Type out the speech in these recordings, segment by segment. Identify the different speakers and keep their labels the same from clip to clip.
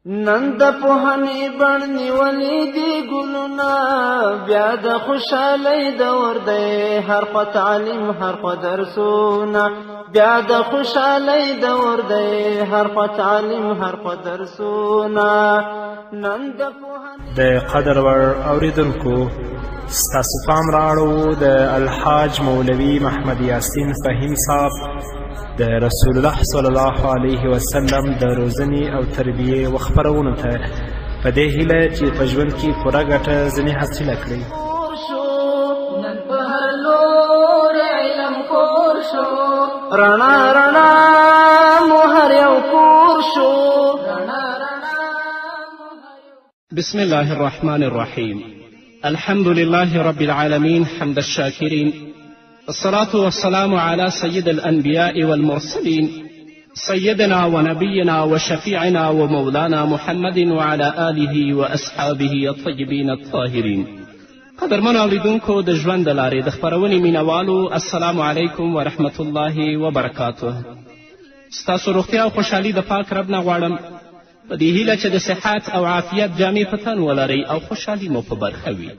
Speaker 1: نن د پوهنې بڼ نیولې دي ګلونه، بیا د خوشحالۍ دور دی، هر خوا تعلیم هر خوا درسونه، بیا د خوشحالۍ دور دی، هر خوا تعلیم هر خوا درسونه. نن د پوهنې
Speaker 2: د قدر وړ اوریدونکو، ستاسو پام راړو د الحاج مولوي محمد یاسین فهیم صاحب د رسول الله صلی الله علیه وسلم د روزنې او تربیې و خپرونو ته په دې هیله چې په ژوند کې پوره ګټه ځینې حاصله کړئ.
Speaker 1: نن په هر لور علم خور شو، رڼا رڼا مو هر یو کور شو.
Speaker 3: بسم الله الرحمن الرحيم. الحمد لله رب العالمين حمد الشاكرين، الصلاة والسلام على سيد الأنبياء والمرسلين سيدنا ونبينا وشفيعنا ومولانا محمد وعلى آله وأصحابه الطيبين الطاهرين. قدرمنو اوریدونکو د ژوند د لارې د خپرونې مینوالو، السلام علیکم ورحمة الله وبرکاته. ستاسو روغتیا او خوشحالي د پاک رب نه غواړم، په دې هیله چې د صحت او عافیت جامې په تن ولرئ او خوشحالي مو په برخه وي.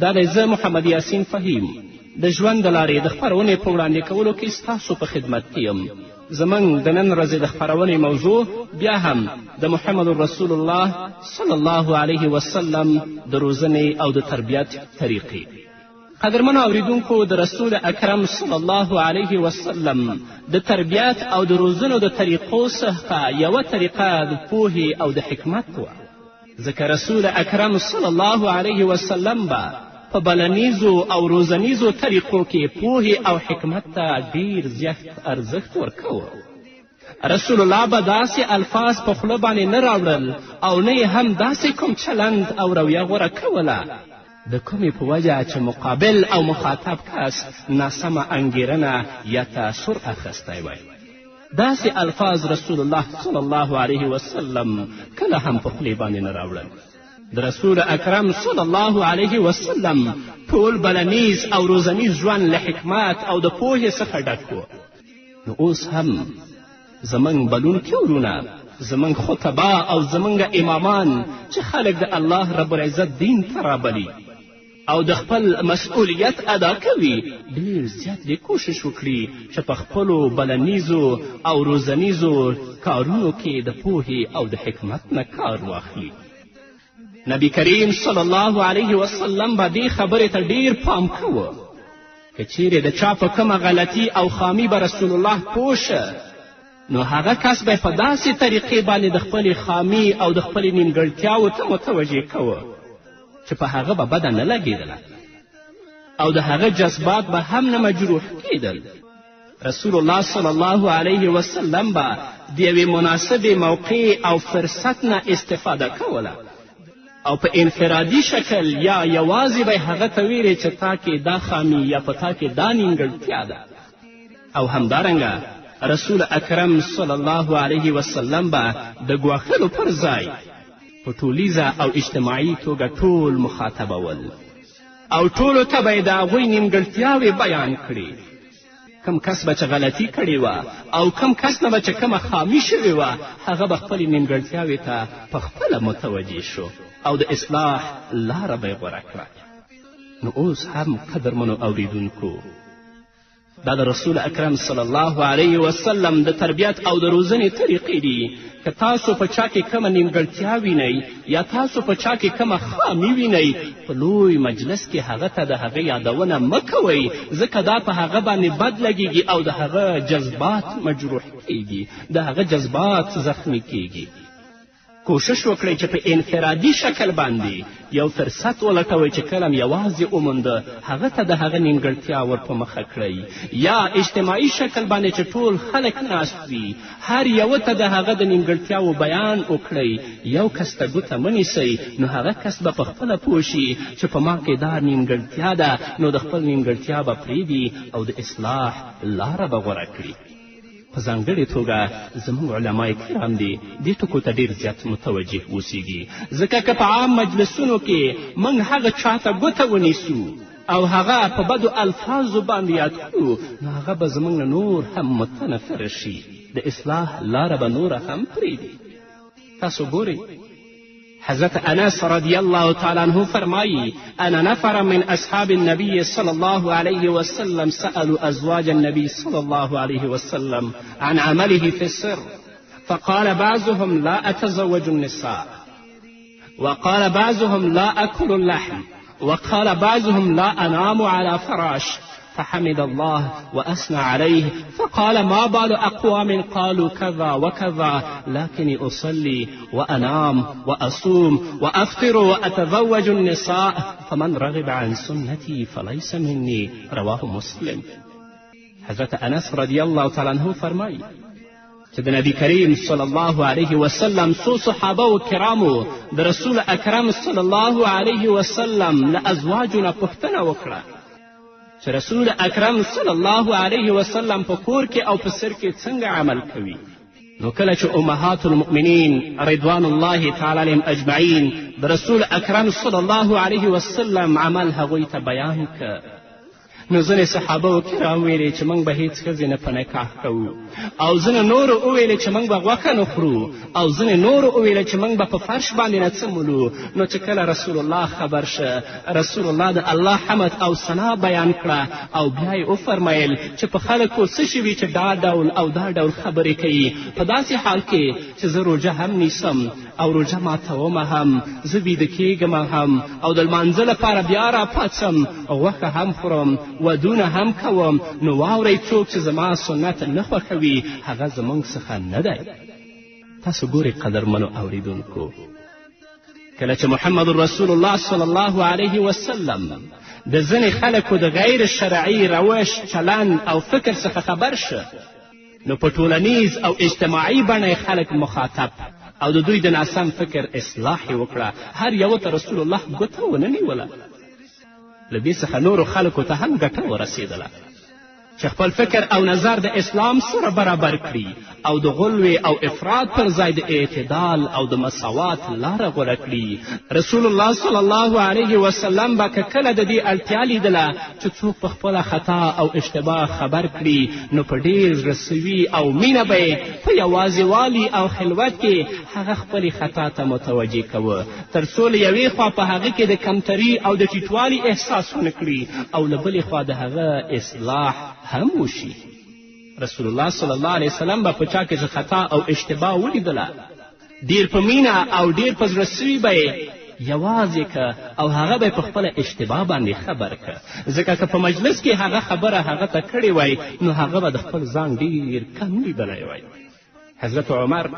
Speaker 3: دا دی زه محمد یاسین فهیم د ژوند د لارې د خپرونې په وړاندې کولو کې ستاسو په خدمت کې یم. زموږ د نن ورځې د خپرونې موضوع بیا هم د محمد رسول الله صلی الله علیه وسلم د روزنې او د تربیت طریقې. قدرمنو اوریدونکو، د رسول اکرم صلی الله علیه وسلم د تربیت او د روزنو د طریقو څخه یوه طریقه د پوهې او د حکمت وه، ځکه رسول اکرم صلی الله علیه وسلم به په بلنیزو او روزنیزو طریقو کې پوهې او حکمت ته ډیر زیات ارزښت ورکوه. رسول الله به داسې الفاظ په خوله باندې نه راوړل او نه یې هم داسې کوم چلند او رویه غوره کوله د کومې په وجه چې مقابل او مخاطب کس ناسمه انګیرنه یا تاثر اخیستی وی. داسې الفاظ رسول الله صلی الله علیه وسلم کله هم په خولې باندې نه راوړل. د رسول اکرم صلی الله علیه وسلم ټول بلنیز او روزنیز ژوند له حکمت او د پوهې څخه ډک و. نو اوس هم زموږ بلونکي وروڼه، زموږ خطبا او زموږ امامان چې خلک د الله رب العزت دین ته رابلي او د خپل مسئولیت ادا کوي، ډیر زیات دې کوشش وکړي چې په خپلو بلنیزو او روزنیزو کارونو کې د پوهې او د حکمت نه کار واخلي. نبی کریم صلی الله علیه وسلم به دې خبرې ته ډیر پام کوه که چیرې د چا په کومه غلطي او خامي به رسول الله پوه شه، نو هغه کس به په داسې طریقې باندې د خپلې خامي او د خپلې نیمګړتیاوو ته متوجه کوه چې په هغه به بده نه لګېدله او د هغه جذبات به هم نه مجروح کېدل. رسول الله صلی الله علیه وسلم به د یوې مناسبې موقع او فرصت نه استفاده کوله او په انفرادي شکل یا یوازې به هغه ته ویلې چې تا کې دا خامي یا په تا کې دا نیمګړتیا ده. او همدارنګه رسول اکرم صلی الله علیه وسلم به د ګواښلو پر ځای په ټولیزه او اجتماعي توګه ټول مخاطبول او ټولو ته به یې د هغوی نیمګړتیاوې بیان کړي. کم کس به چې غلطي کړې وه او کم کس نه به چې کومه خامي شوې وه، هغه به خپلې نیمګړتیاوې ته په خپله متوجه شو او د اصلاح لاره به یې غوره کړه. نو اوس هم قدرمنو اوریدونکو، دا د رسول اکرم صلی الله علیه وسلم د تربیت او د روزنې طریقې دي. که تاسو په چا کې کومه نیمګړتیا وینئ یا تاسو په چا کې کومه خامي وینئ، په لوی مجلس کې هغه ته د هغه یادونه مه کوئ، ځکه دا په هغه باندې بد لګیږي او د هغه جذبات مجروح کیږي، د هغه جذبات زخمی کیږي. کوشش وکړئ چې په انفرادي شکل باندې یو فرصت ولټوئ چې کلم یوازې ومونده، هغه ته د هغه نیمګړتیا ور په مخه کړئ، یا اجتماعي شکل باندې چې ټول خلک ناست وي، هر یوه ته د هغه د نیمګړتیاو بیان وکړئ. یو کس ته ګوته منیسئ، نو هغه کس به پخپله پوه شي چې په ما کې دا نیمګړتیا ده، نو د خپل نیمګړتیا به پرېږدي او د اصلاح لاره به غوره کړي. په ځانګړې توګه زموږ علمای کرام دي دې ټکو ته ډېر زیات متوجه اوسیږي، ځکه که په عام مجلسونو کې موږ هغه چا ته ګوته ونیسو او هغه په بدو الفاظو باندې یاد کړو، نو هغه به زموږ نه نور هم متنفره شي، د اصلاح لاره به نوره هم پرېږدي. تاسو ګورئ حضرت انس رضی الله تعالی عنه فرمایی انا نفر من اصحاب النبي صلى الله عليه وسلم سألوا ازواج النبي صلى الله عليه وسلم عن عمله في السر فقال بعضهم لا اتزوج النساء وقال بعضهم لا اكل اللحم وقال بعضهم لا انام على فراش فحمد الله وأثنى عليه فقال ما بال أقوام قالوا كذا وكذا لكني أصلي وأنام وأصوم وأفطر وأتزوج النساء فمن رغب عن سنتي فليس مني رواه مسلم. حضرت انس رضی الله تعالی عنه فرمایي چې د نبي کریم صلی الله علیه وسلم څو صحابه و کرامو د رسول اکرم صلی الله علیه وسلم له ازواجو نه پوښتنه وکړه چې رسول اکرم صلی الله علیه وسلم په کور کې او په سر کې څنګه عمل کوي. نو کله چې امهات المؤمنین رضوان الله تعالی علیهم اجمعین د رسول اکرم صلی الله علیه وسلم عمل هغوی ته بیان که نو ځینې صحابه و کرام ویلې چې موږ به هیڅ ښځې نه په نکاح کوو او ځینې نورو وویلې چې موږ به غوښه نه خورو او ځینې نورو وویلې چې موږ به په فرش باندې نه څملو. نو چې کله رسول الله خبر شه رسول الله د الله حمد او ثنا بیان کړه او بیا یې وفرمیل چې په خلکو څه شوي چې دا ډول او دا ډول خبرې کوي په داسې حال کې چې زه روژه هم نیسم او روژه ماتومه هم زه ویده کیږم هم او د لمانځه لپاره بیا راپاڅم غوښه هم خورم ودونه هم کوم. نو واورئ څوک چې زما سنت نه خوښوي هغه زموږ څخه نه دی. تاسو ګورئ قدرمنو اوریدونکو کله چې محمد رسول الله صلی الله علیه وسلم د ځینې خلکو د غیر شرعي روش چلند او فکر څخه خبر شه نو په ټولنیز او اجتماعي بڼه خلک مخاطب او د دوی د ناسم فکر اصلاح یې وکړه. هر یوه ته رسول الله ګوته ونه نیوله له دې څخه نورو خلکو ته هم ګټه ورسېدله چې خپل فکر او نظر د اسلام سره برابر کړي او د غلوې او افراط پر ځای د اعتدال او د مساوات لاره غوره کړي. رسول الله صلی الله علیه وسلم به که کله د دې اړتیا لیدله چې څوک په خپله خطا او اشتباه خبر کړي نو په ډېر زړه سوي او مینه به یې په یوازېوالي او خلوت کې هغه خپلې خطا ته متوجه کوه تر څو له یوې خوا په هغه کې د کمتري او د ټیټوالي احساس ونه کړي او له بلې خوا د هغه اصلاح هم وشي. رسول الله صلی الله علیه وسلم به په چا کې چې خطا او اشتباه ولیدله ډېر په مینه او ډېر په زړه سوي به یې یوازې که او هغه به په خپله اشتباه باندې خبر که ځکه که په مجلس کې هغه خبره هغه ته کړې وای نو هغه به د خپل ځان ډېر کم لیدلی وای. حضرت عمر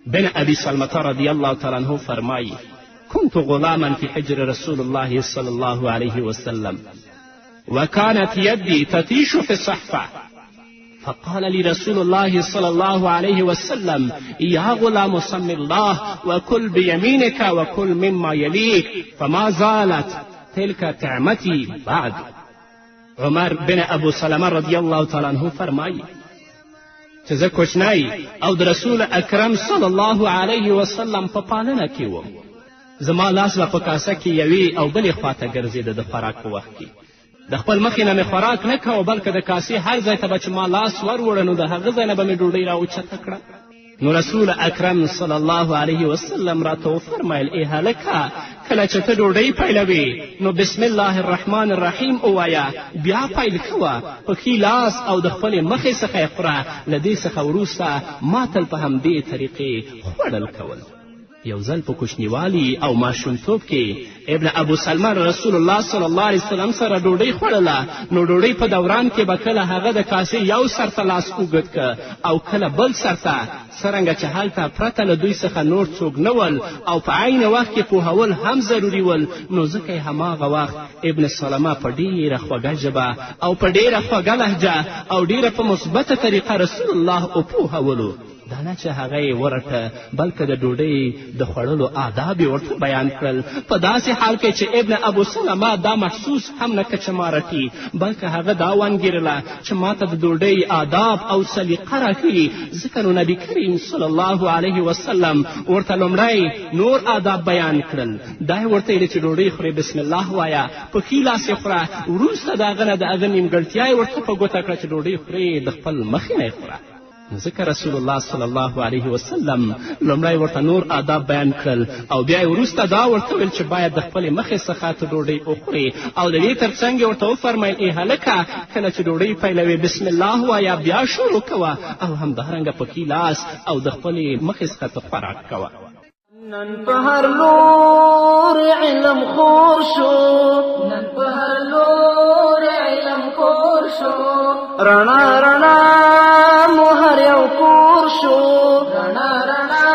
Speaker 3: بن ابي سلمة رضی الله تعالی عنه فرمایي كنت غلاما في حجر رسول الله صلی الله علیه وسلم وكانت يدي تطيش في الصحفة فقال لي رسول الله صلى الله عليه وسلم يا غلام سم الله وكل بيمينك وكل مما يليك فما زالت تلك طعمتي بعد. عمر بن ابو سلمة رضی الله تعالی عنه فرمایي چې زه کوچنی او د رسول اکرم صلی الله علیه وسلم په پالنه کې وم زما لاس به په کاسه کې یوې او بلې خواته ګرځېده د خوراک په وخت کې د خپل مخې نه مې خوراک نه کوه بلکې د کاسې هر ځای ته به چې ما لاس وروړه نو د هغه ځای نه به مې ډوډۍ راوچته کړه. نو رسول اکرم صلی الله علیه وسلم راته وفرمیل ای هلکه کله چې ته ډوډۍ پیلوې نو بسم الله الرحمن الرحیم ووایه بیا پیل کوه په ښي لاس او د خپلې مخې څخه یې خوره له دې څخه وروسته ما تل په همدې طریقې خوړل کول. یو ځل په کوچنیوالي او ماشومتوب کې ابن ابو سلمه رسول الله صلی الله علیه وسلم سره ډوډۍ خوړله نو ډوډۍ په دوران کې به کله هغه د کاسې یو سر ته لاس اوږد که او کله بل سر ته څرنګه چې هلته پرته له دوی څخه نور څوک نه ول او په عین وخت کې پوهول هم ضروري ول نو ځکه یې هماغه وخت ابن سلمه په ډېره خوږه ژبه او په ډېره خوږه لهجه او ډېره په مثبته طریقه رسول الله وپوهولو دا نه چې هغه یې ورټه بلکې د ډوډۍ د خوړلو آداب یې ورته بیان کړل په داسې حال کې چې ابن ابو سلمه دا محسوس هم نه که چې ما رټي بلکې هغه دا وانګېرله چې ما ته د ډوډۍ آداب او سلیقه راښیي ځکه نو نبي کریم صلی الله علیه وسلم ورته لومړی نور آداب بیان کړل دا یې ورته ویلې چې ډوډۍ خورې بسم الله وایه په ښي لاس یې خوره وروسته د هغه نه د هغه نیمګړتیا یې ورته په ګوته کړه چې ډوډۍ خورې د خپل مخې نه یې خوره ځکه رسول الله صلی الله علیه وسلم لومړی ورته نور آداب بیان کړل او بیا یې وروسته دا ورته ویل چې باید د خپلې مخې څخه ته ډوډۍ وخورې او د دې تر څنګ یې ورته وفرمیل ای هلکه کله چې ډوډۍ پیلوې بسم الله وایه بیا شروع کوه او همدارنګه پکې لاس او د خپلې مخې څخه ته خوراک کوه.
Speaker 1: نن په هر لور علم خور شو، نن په هر لور علم خور شو، رڼا رڼا مو هر یو کور شو، رڼا رڼا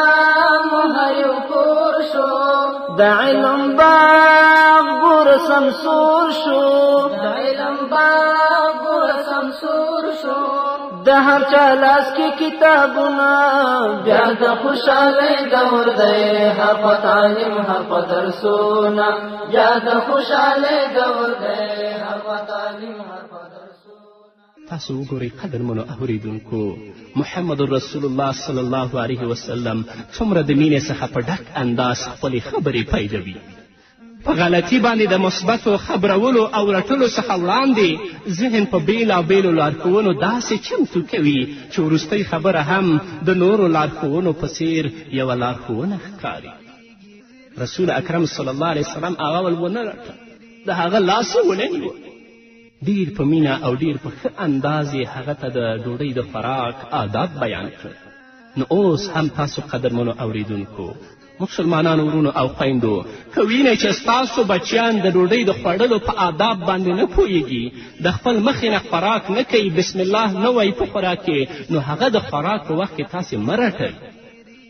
Speaker 1: مو هر یو کور شو، د علم باغ ګور سمسور شو، د علم باغ ګور سمسور شو، د هر چا لاس کې کتابونه بیا د خوشحالۍ دور دی، هر په تعلیم هر په درسونه بیا د خوشحالۍ دور دی، هر په تعلیم هر په درسونه.
Speaker 3: تاسو وګورئ قدرمنو اورېدونکو، محمد رسول الله صلی الله علیه وسلم څومره د مینې څخه په ډک انداز خپلې خبرې پیلوي. په غلطي باندې د مثبتو خبرولو او رټلو څخه وړاندې ذهن په بېلابېلو لارښوونو داسې چمتو کوي چې وروستۍ خبره هم د نورو لارښوونو په څیر یوه لارښوونه ښکاري. رسول اکرم صلی الله علیه وسلم هغه ول ونه رټه، د هغه لاس یې ونه نیوه، ډېر په مینه او ډېر په ښه انداز یې هغه ته د ډوډۍ د خوراک آداب بیان کړل. نو اوس هم تاسو قدرمنو اوریدونکو، مسلمانانو ورونو او خویندو، که وینئ چې ستاسو بچیان د ډوډۍ د خوړلو په آداب باندې نه پوهیږي، د خپل مخې نه خوراک نه کوي، بسم الله نه وایي په خوراک کې، نو هغه د خوراک په وخت کې تاسې مه رټئ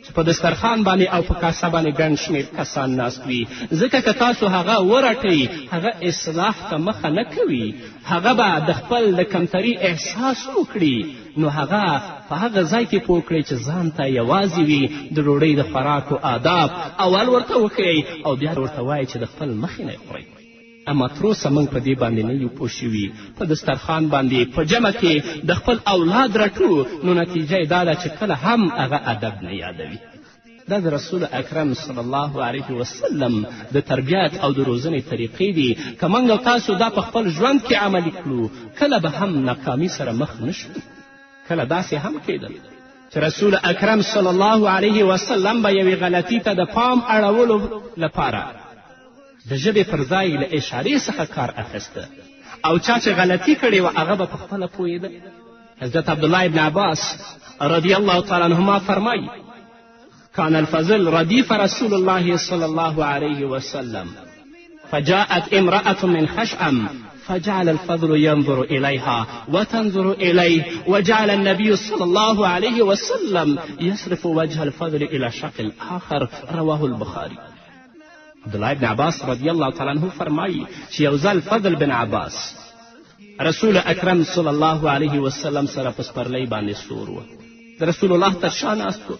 Speaker 3: چې په دسترخوان باندې او په کاسه باندې ګڼ شمېر کسان ناست وي، ځکه که تاسو هغه ورټئ هغه اصلاح ته مخه نه کوي، هغه به د خپل د کمتري احساس وکړي، نو هغه په هغه ځای کې پوه کړئ چې ځان ته یوازې وي د ډوډۍ د خوراکو آداب اول ورته وښیئ او بیا ورته وایئ چې د خپل مخې نه یې خورئ. اما تر اوسه موږ په دې باندې نه یو پوه شوي، په دسترخوان باندې په جمع کې د خپل اولاد رټو، نو نتیجه یې دا ده چې کله هم هغه ادب نه یادوي. دا د رسول اکرم صلی الله علیه وسلم د تربیت او د روزنې طریقې دي. که موږ او تاسو دا په خپل ژوند کې عملي کړو، کله به هم ناکامي سره مخ نه شو. کله داسې هم کېدل چې رسول اکرم صلی الله علیه وسلم به یوې غلطي ته د پام اړولو لپاره د ژبې پر ځای له اشارې څخه کار اخیسته، او چا چې غلطي کړې وه هغه به پخپله پوهېده. حضرت عبدالله ابن عباس رضی الله تعالی عنهما فرمایي: كان الفضل رديف رسول الله صلى الله عليه وسلم فجاءت امرأة من خشعم فجعل الفضل ينظر إليها وتنظر إليه وجعل النبي صلى الله عليه وسلم يصرف وجه الفضل إلى شق الآخر. رواه البخاري. عبدالله ابن عباس رضی الله تعالی عنه فرمایي چې یو ځل فضل بن عباس رسول اکرم صلی الله علیه وسلم سره په سپرلۍ باندې سور و، د رسول الله تر شا ناست و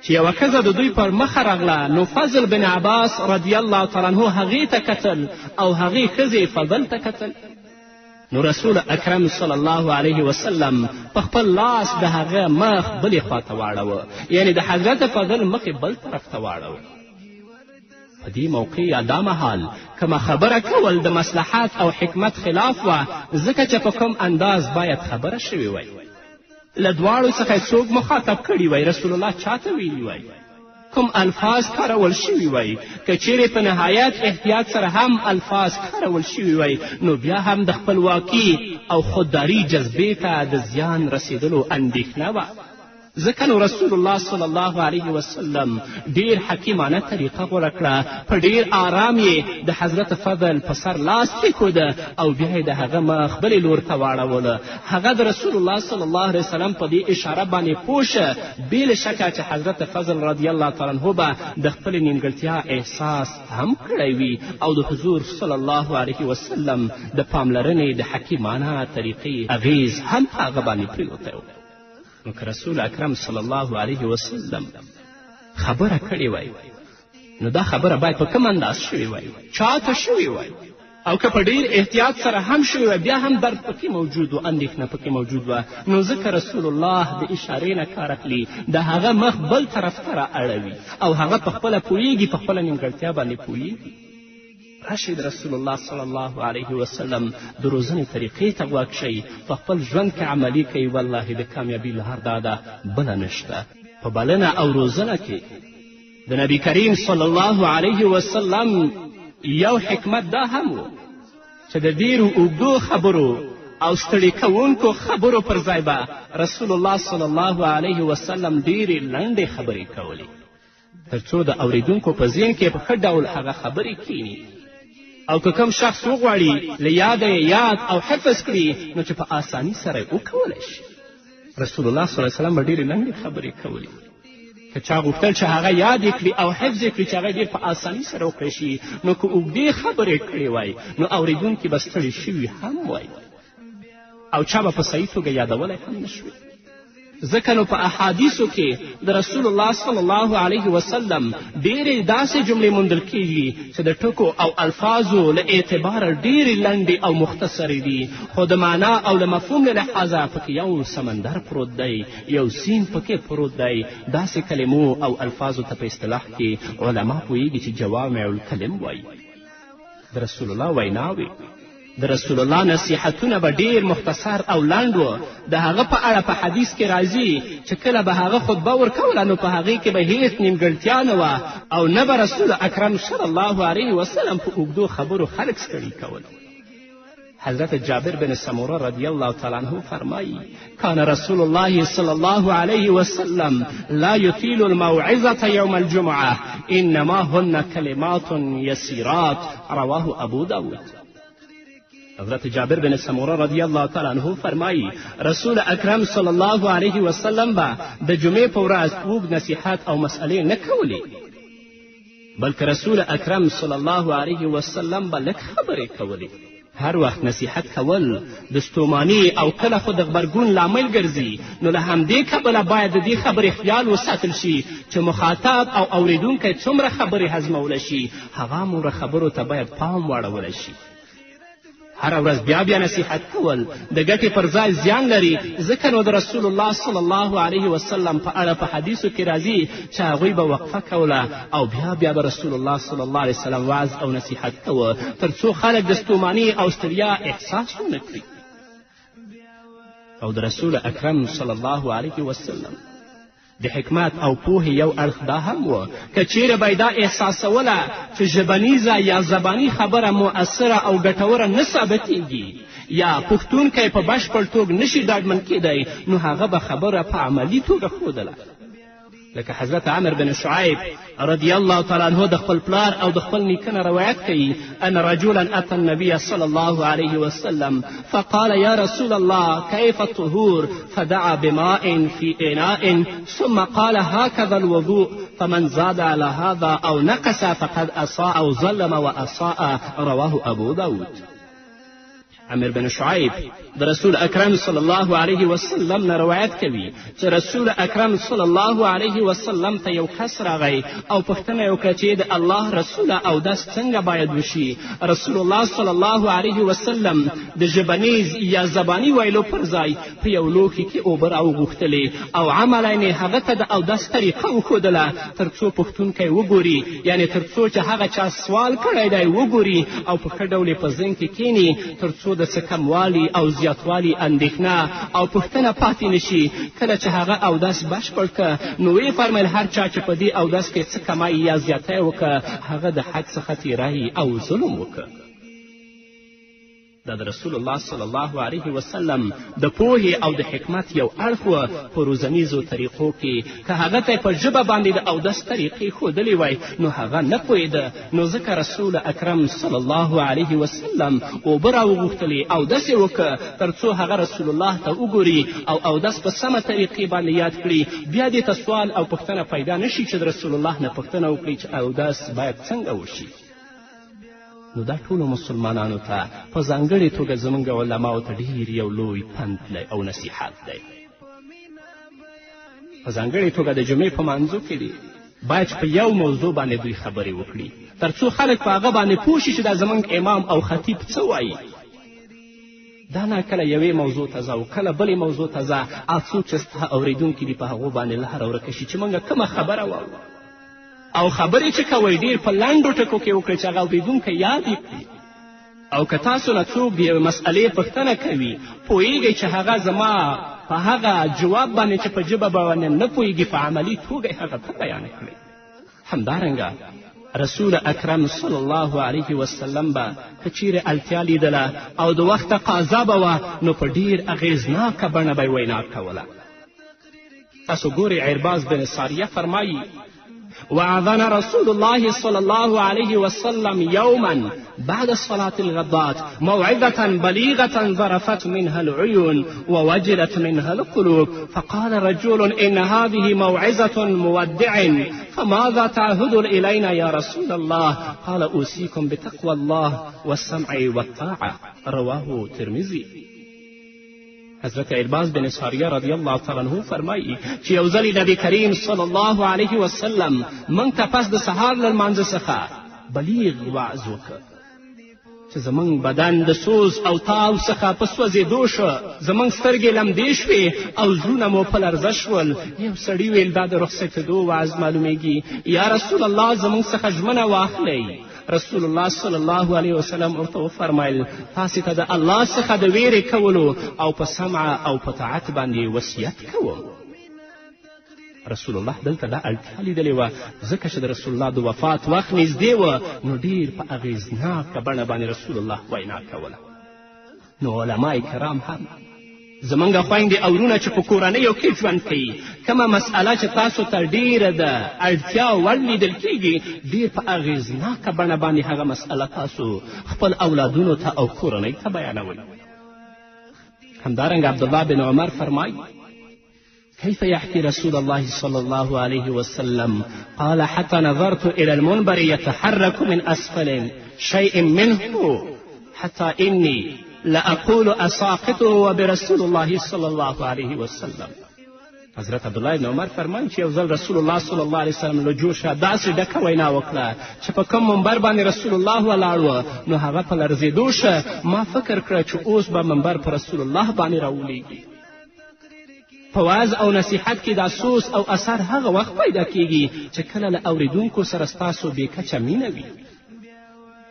Speaker 3: چې یوه ښځه د دوی پر مخه راغله، نو فضل بن عباس رضی الله تعالی عنه هغې ته کتل او هغې ښځې فضل ته کتل. نو رسول اکرم صلی الله علیه وسلم په خپل لاس د هغه مخ بلې خواته واړوه، یعنی د حضرت فضل مخې بل طرف ته واړوه. په دې موقع یا دا مهال کومه خبره کول د مصلحت او حکمت خلاف وه، ځکه چې په کوم انداز باید خبره شوې وی. له دواړو څخه څوک مخاطب کړي وی، رسول الله چاته ویلي وی، کوم الفاظ کارول شوي وی. که چیرې په نهایت احتیاط سره هم الفاظ کارول شوي وی، نو بیا هم د خپلواکي او خودداري جذبې ته د زیان رسیدلو اندېښنه وه. ځکه نو رسول الله صلی الله علیه وسلم ډیر حکیمانه طریقه غوره کړه، په ډیر آرام یې د حضرت فضل په سر لاس کېښوده او بیا یې د هغه مخ بلې لور ته واړوله. هغه د رسول الله صلی الله علیه وسلم په دې اشاره باندې پوه شه بې له شکه چې حضرت فضل رضی الله تعالی عنه به د خپلې نیمګړتیا احساس هم کړی وي او د حضور صلی الله علیه وسلم د پاملرنې د حکیمانه طریقې اغیز هم په هغه باندې پرېوتی و. نو که رسول اکرم صلی الله علیه وسلم خبره کړې وای، نو دا خبره باید په کوم انداز شوې وای، چا ته شوې وای، او که په ډیر احتیاط سره هم شوې وای، بیا هم درد پکې موجود و، اندېښنه پکې موجود وه، نو ځکه رسول الله د اشارې نه کار اخلي، د هغه مخ بل طرف ته را اړوي او هغه په خپله پوهیږي، په خپله نیمګړتیا باندې پوهیږي. راشئ د رسول الله صلی الله علیه وسلم د روزنې طریقې ته غوږ شئ، په خپل ژوند کې عملي کوئ. والله د کامیابي لار دا ده، بله نشته. په بلنه او روزنه کې د نبي کریم صلی الله علیه وسلم یو حکمت دا هم و چې د ډېرو اوږدو خبرو او ستړي کوونکو خبرو پر ځای به رسول الله صلی الله علیه وسلم ډېرې لنډې خبرې کولې، تر څو د اوریدونکو په ذهن کې په ښه ډول هغه خبرې کینی، او که کوم شخص وغواړي له یاده یاد او حفظ کړي نو چې په آساني سره یې وکولی شي. رسول الله صلی الله علیه وسلم به ډېرې لنډې خبرې کولې. که چا غوښتل چې هغه یاد یې کړي او حفظ یې کړي چې هغه ډېر په آساني سره وکړی شي، نو که اوږدې خبرې کړې وای نو اورېدونکي به ستړي شوي هم وای او چا به په صحیح توګه یادولی هم نه شوي. ځکه نو په احادیثو کې د رسول الله صلی الله علیه وسلم ډېرې داسې جملې موندل کیږي چې د ټکو او الفاظو له اعتباره ډېرې لنډې او مختصرې دي، خو د معنا او له مفهوم له لحاظه پکې یو سمندر پروت دی، یو سیند پکې پروت دی. داسې کلمو او الفاظو ته په اصطلاح کې علما پوهیږي چې جوامع الکلم وایي. د رسول الله ویناوې، د رسول الله نصیحتونه به ډیر مختصر او لنډ و. د هغه په اړه په حدیث کې راځي چې کله به هغه خطبه ورکوله نو په هغې کې به هیڅ نیمګړتیا نه وه او نه به رسول اکرم صلی الله علیه وسلم په اوږدو خبرو خلک ستړي کول. حضرت جابر بن سموره رضی الله تعالی عنه فرمایی کان رسول الله صلی الله علیه وسلم لا یطیل الموعظة یوم الجمعة انما هن کلمات یسیرات رواه ابو داود. حضرت جابر بن سموره رضی الله تعالی عنه فرمایی رسول اکرم صلی الله علیه وسلم به د جمعې په ورځ اوږد نصیحت او مسئلې نه کولې، بلکې رسول اکرم صلی الله علیه وسلم به لږ خبرې کولې. هر وخت نصیحت کول د ستوماني او کله خو د غبرګون لامل ګرځي، نو له همدې کبله باید د دې خبرې خیال وساتل شي چې مخاطب او اوریدونکی څومره خبرې هضمولی شي، هغه موره خبرو ته باید پام واړولی شي. هر ورځ بیا بیا نصیحت کول د ګټې پر ځای زیان لري، ځکه نو د رسول الله صلی الله علیه وسلم په اړه په حدیثو کې راځي چې هغوی به وقفه کوله او بیا بیا به رسول الله صلی الله علیه وسلم وعظ او نصیحت کوه تر څو خلک د ستوماني او ستړیا احساس ونه کړي. او د رسول اکرم صلی الله علیه وسلم د حکمت او پوهې یو اړخ دا هم و که چیرې به یې دا احساسوله چې ژبنیزه یا زباني خبره مؤثره او ګټوره نه ثابتیږي یا پوښتونکی په بشپړ توګه نشي ډاډمن کیدی، نو هغه به خبره په عملي توګه ښودله. لکه حضرت عمر بن شعیب رضی الله تعالی عنه د خپل پلار او د خپل نیکه نه روایت کوي ان رجلا اتى النبي صلی الله علیه وسلم فقال یا رسول الله کیف الطهور فدعا بماء في اناء ثم قال هكذا الوضوء فمن زاد على هذا او نقص فقد اساء او ظلم واساء رواه ابو داود. عمر بن شعیب د رسول اکرم صلی الله علیه وسلم نه روایت کوي چې رسول اکرم صلی الله علیه وسلم ته یو کس راغی او پوښتنه یې وکړه چې د الله رسوله اودس څنګه باید وشي. رسول الله صلی الله علیه وسلم د ژبنیز یا زباني ویلو پر ځای په یو لوښي کې اوبه راوغوښتلې او عملاً یې هغه ته د اودس طریقه وښودله تر څو پوښتونکی وګوري، یعنې تر څو چې هغه چا سوال کړی دی وګوري او په ښه ډول یې په ذهن کې کیني، تر څو د څه کموالي او زیاتوالي اندېښنه او پوښتنه پاتې نشي. کله چې هغه اودس بشپړ که نو ویې فرمیل هر چا چې په دې اودس کې څه کمای یا زیاتی وکړه هغه د حد څخه تیری او ظلم وکړه. دا د رسول الله صلی الله علیه وسلم د پوهې او د حکمت یو اړخ و په روزنیزو طریقو کې. که هغه ته په ژبه باندې د اودس طریقې ښودلې وای نو هغه نه پوهېده، نو ځکه رسول اکرم صلی الله علیه وسلم اوبه راوغوښتلې اودس یې وکړه تر څو هغه رسول الله ته وګوري او اودس په سمه طریقې باندې یاد کړي، بیا دې ته سوال او پوښتنه پیدا نشي چې د رسول الله نه پوښتنه وکړي چې اودس باید څنګه وشي. نو دا ټولو مسلمانانو ته په ځانګړې توګه زموږ علماو ته ډېر یو لوی پند دی او نصیحت دی. په ځانګړې توګه د جمعې په مانځو کې دی باید چې په یو موضوع باندې دوی خبرې وکړي تر څو خلک په هغه باندې پوه شي چې دا زموږ امام او خطیب څه وایي. دا نه کله یوې موضوع ته ځه او کله بلې موضوع ته ځه، څوک چې ستا اورېدونکي دي په هغو باندې لاره ورکه شي چې موږ کومه خبره واورو. او خبرې چې کوئ ډېر په لنډو ټکو کې وکړئ چې هغه اورېدونکی یاد یې کړي. او که تاسو نه څوک د یوې مسئلې پوښتنه کوي پوهیږئ چې هغه زما په هغه جواب باندې چې په ژبه باندې نه پوهیږي په عملي توګه هغه ته بیان کړئ. همدارنګه رسول اکرم صلی الله علیه وسلم به که چیرې اړتیا لیدله او د وخت تقاضا به وه نو په ډېر اغېزناکه بڼه به یې وینا کوله. تاسو ګورئ عرباز بن ساریه فرمایي وعظنا رسول الله صلى الله عليه وسلم يوما بعد صلاة الغداة موعظة بليغة ظرفت منها العيون ووجلت منها القلوب فقال رجل إن هذه موعظة مودع فماذا تعهد إلينا يا رسول الله؟ قال أوصيكم بتقوى الله والسمع والطاعة. رواه ترمذي. حضرت عرباز بن ساریه رضی الله تعالی عنه فرمایي چې یو ځلې نبي کریم صلی الله علیه وسلم موږ ته پس د سهار له لمانځه څخه بلیغ وعظ وکړ چې زموږ بدن د سوز او تاو څخه په سوځېدو شو، زموږ سترګې لمدې شوې او زړونه مو په لرزه شول. یو سړي ویل دا د رخصتېدو وعظ معلومیږي، یا رسول الله زموږ څخه ژمنه واخلئ. رسول الله صلی الله علیه وسلم ورته وفرمیل تاسې ته د الله څخه د ویرې کولو او په سمع او په طاعت باندې وصیت کوم. رسول الله دلته دا اړتیا لیدلې وه ځکه چې د رسول الله د وفات وخت نږدې وه نو ډېر په اغېزناکه بڼه باندې رسول الله وینا کوله. نو علمای کرام هم زموږ خویندې او ورونه چې په کورنیو کې ژوند کوي کومه مسئله چې تاسو ته ډېره د اړتیا وړ لیدل کیږي ډېر په اغېزناکه بڼه باندې هغه مسئله تاسو خپل اولادونو ته او کورنۍ ته بیانوئ. همدارنګه عبدالله بن عمر فرمایي كيف يحكي رسول الله صلى الله عليه وسلم قال حتى نظرت إلى المنبر يتحرك من أسفل شيء منه حتى إني لأقول أساقطه وبرسول الله صلى الله عليه وسلم. حضرت عبدالله بن عمر فرمایي چې یو ځل رسول الله صلی الله علیه وسلم له جوشه داسې ډکه وینا وکړه چې په کوم منبر باندې رسول الله ولاړ و نو هغه په لرزېدو شه. ما فکر کړه چې اوس به منبر په رسول الله باندې راولیږي. په وعظ او نصیحت کې دا سوس او اثر هغه وخت پیدا کیږي چې کله له اوریدونکو سره ستاسو بې کچه مینه وي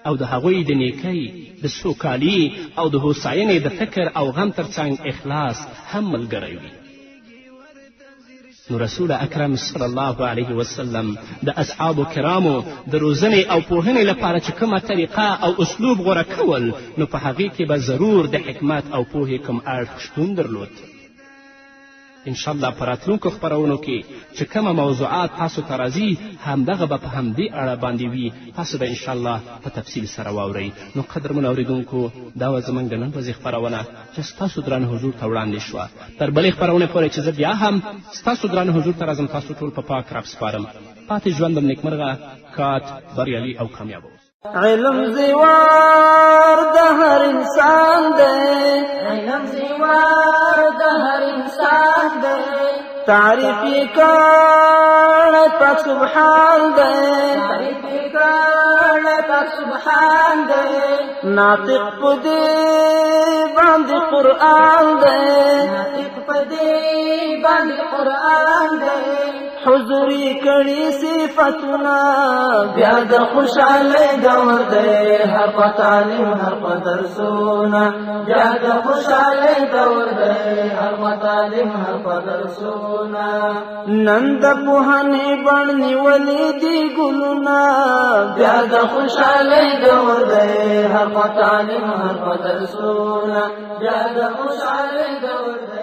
Speaker 3: او د هغوی د نیکۍ د سوکالي او د هوساینې د فکر او غم ترڅنګ اخلاص هم ملګری وي. نو رسول اکرم صلی الله علیه وسلم د اصحابو کرامو د روزنې او پوهنې لپاره چې کومه طریقه او اسلوب غوره کول نو په هغې کې به ضرور د حکمت او پوهې کوم اړخ شتون درلود. انشاءالله په راتلونکو خپرونو کې چې کومه موضوعات تاسو ته راځي همدغه به په همدې اړه باندې وي، تاسو به انشاءالله په تفصیل سره واورئ. نو قدرمنو اورېدونکو دا وه زموږ د نن ورځې خپرونه چې ستاسو درانه حضور ته وړاندې شوه. تر بلې خپرونې پورې چې زه بیا هم ستاسو درانه حضور ته راځم تاسو ټول په پاک رب سپارم. پاتې ژوند م نیکمرغه، کات، بریالي او کامیاب اوسئ.
Speaker 1: علم زیوار د هر انسان دی، علم زیوار د هر انسان دی، تعریف یې کړی پاک سبحان دی، تعریف یې کړی پاک سبحان دی، ناطق په دې باندې قرآن دی، ناطق په دې باندې قرآن دی، حضوري کړي صفتونه بیا د خوشحالۍ دور دی، هر په تعلیم هر په درسونه بیا د خوشحالۍ دور دی، هر په تعلیم هر په درسونه. نن د پوهنې بڼ نیولې دي ګلونه بیا د خوشحالۍ دور دی، هر په تعلیم هر په درسونه بیا د خوشحالۍ دور دی.